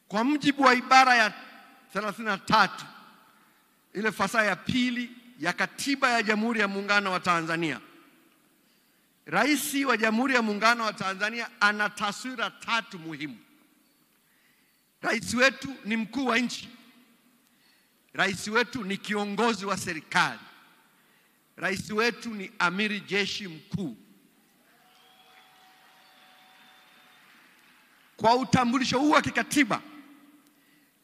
Kwa mujibu wa ibara ya 33 ile fasaa ya pili ya Katiba ya Jamhuri ya Muungano wa Tanzania, Rais wa Jamhuri ya Muungano wa Tanzania ana taswira 3 muhimu. Rais wetu ni mkuu wa nchi. Rais wetu ni kiongozi wa serikali. Rais wetu ni amiri jeshi mkuu. Kwa utambulisho huu wa kikatiba,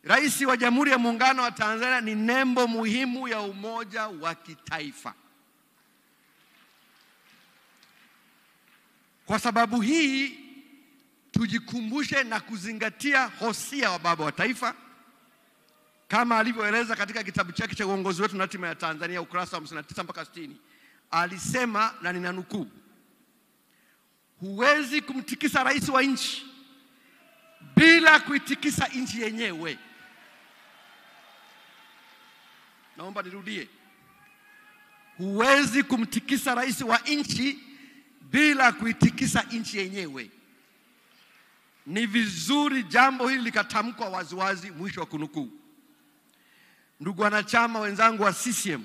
Rais wa Jamhuri ya Muungano wa Tanzania ni nembo muhimu ya umoja wa kitaifa. Kwa sababu hii, tujikumbushe na kuzingatia hosia wa baba wa taifa kama alivyoeleza katika kitabu chake cha Uongozi wetu na Hatima ya Tanzania, ukurasa wa 59 mpaka 60. Alisema, na ninanukuu, huwezi kumtikisa rais wa nchi bila kuitikisa nchi yenyewe. Naomba nirudie. Huwezi kumtikisa rais wa nchi bila kuitikisa nchi yenyewe. Ni vizuri jambo hili likatamkwa waziwazi, mwisho wa kunukuu. Ndugu wanachama wenzangu wa CCM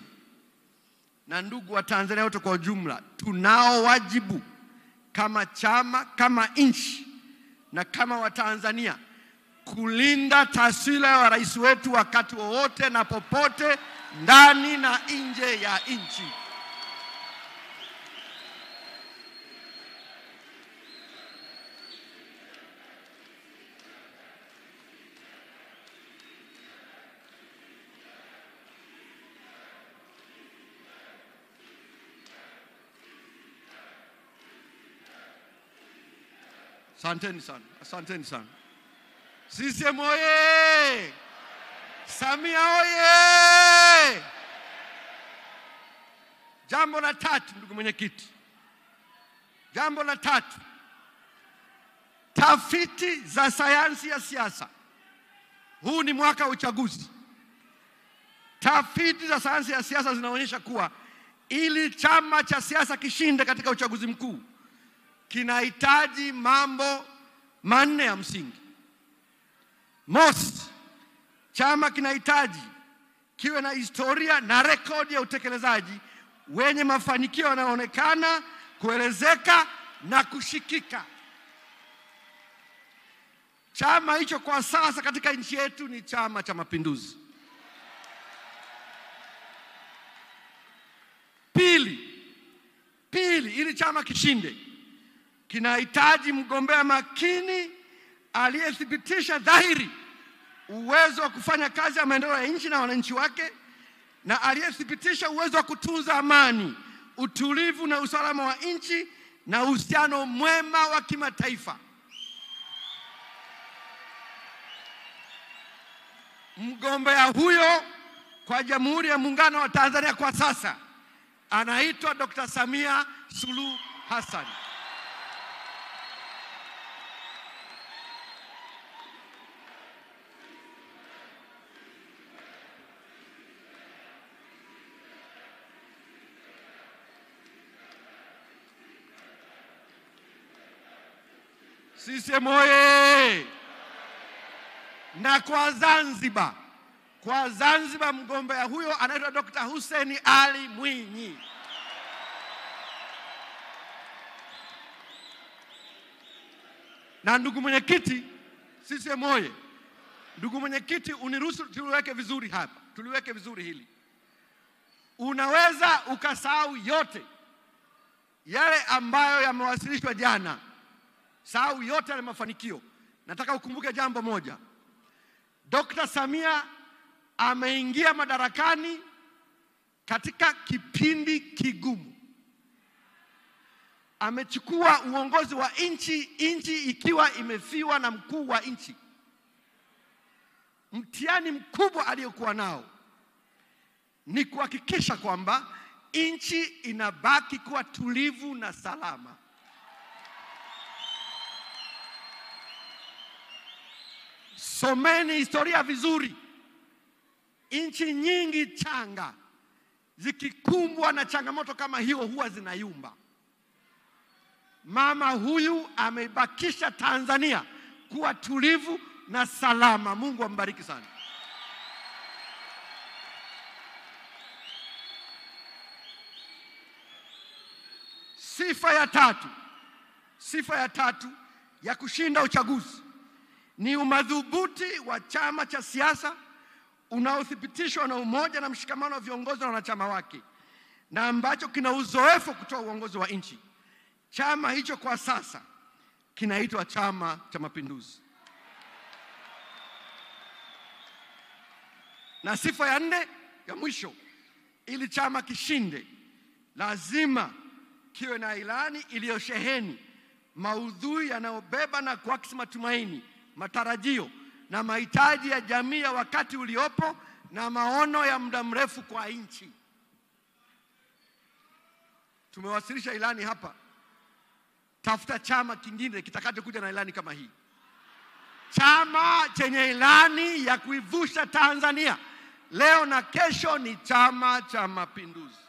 na ndugu wa Tanzania wote kwa ujumla, tunao wajibu kama chama, kama nchi na kama Watanzania kulinda taswira ya rais wetu wakati wowote na popote, ndani na nje ya nchi. Asanteni sana. Asanteni sana. CCM oye! Samia oye! Jambo la 3, ndugu mwenyekiti. Jambo la 3. Tafiti za sayansi ya siasa. Huu ni mwaka wa uchaguzi. Tafiti za sayansi ya siasa zinaonyesha kuwa ili chama cha siasa kishinde katika uchaguzi mkuu, kinahitaji mambo 4 ya msingi. Mosi, chama kinahitaji kiwe na historia na rekodi ya utekelezaji wenye mafanikio yanayoonekana, kuelezeka na kushikika. Chama hicho kwa sasa katika nchi yetu ni Chama cha Mapinduzi. Pili, ili chama kishinde, kinahitaji mgombea makini aliyethibitisha dhahiri uwezo wa kufanya kazi ya maendeleo ya nchi na wananchi wake, na aliyethibitisha uwezo wa kutunza amani, utulivu na usalama wa nchi na uhusiano mwema wa kimataifa. Mgombea huyo kwa Jamhuri ya Muungano wa Tanzania kwa sasa anaitwa Dr. Samia Suluhu Hassan. CCM oye! Na kwa Zanzibar mgombea huyo anaitwa Dr. Hussein Ali Mwinyi. Na ndugu mwenyekiti, CCM oye! Ndugu mwenyekiti, uniruhusu tuliweke vizuri hapa. Tuliweke vizuri hili. Unaweza ukasahau yote yale ambayo yamewasilishwa jana. Sahau yote yale mafanikio. Nataka ukumbuke jambo moja. Dr. Samia ameingia madarakani katika kipindi kigumu. Amechukua uongozi wa nchi ikiwa imefiwa na mkuu wa nchi. Mtihani mkubwa aliyokuwa nao ni kuhakikisha kwamba nchi inabaki kuwa tulivu na salama. Someni historia vizuri. Nchi nyingi changa zikikumbwa na changamoto kama hiyo huwa zinayumba. Mama huyu ameibakisha Tanzania kuwa tulivu, na salama. Mungu ambariki sana. Sifa ya tatu ya kushinda uchaguzi ni umadhubuti wa chama cha siasa unaothibitishwa na umoja na mshikamano wa viongozi na wanachama wake, na ambacho kina uzoefu kutoa uongozi wa nchi. Chama hicho kwa sasa kinaitwa Chama cha Mapinduzi. Na sifa ya 4 ya mwisho, ili chama kishinde, lazima kiwe na ilani iliyosheheni maudhui yanayobeba na kuakisi matumaini, matarajio na mahitaji ya jamii ya wakati uliopo na maono ya muda mrefu kwa nchi. Tumewasilisha ilani hapa. Tafuta chama kingine kitakachokuja na ilani kama hii. Chama chenye ilani ya kuivusha Tanzania leo na kesho ni Chama cha Mapinduzi.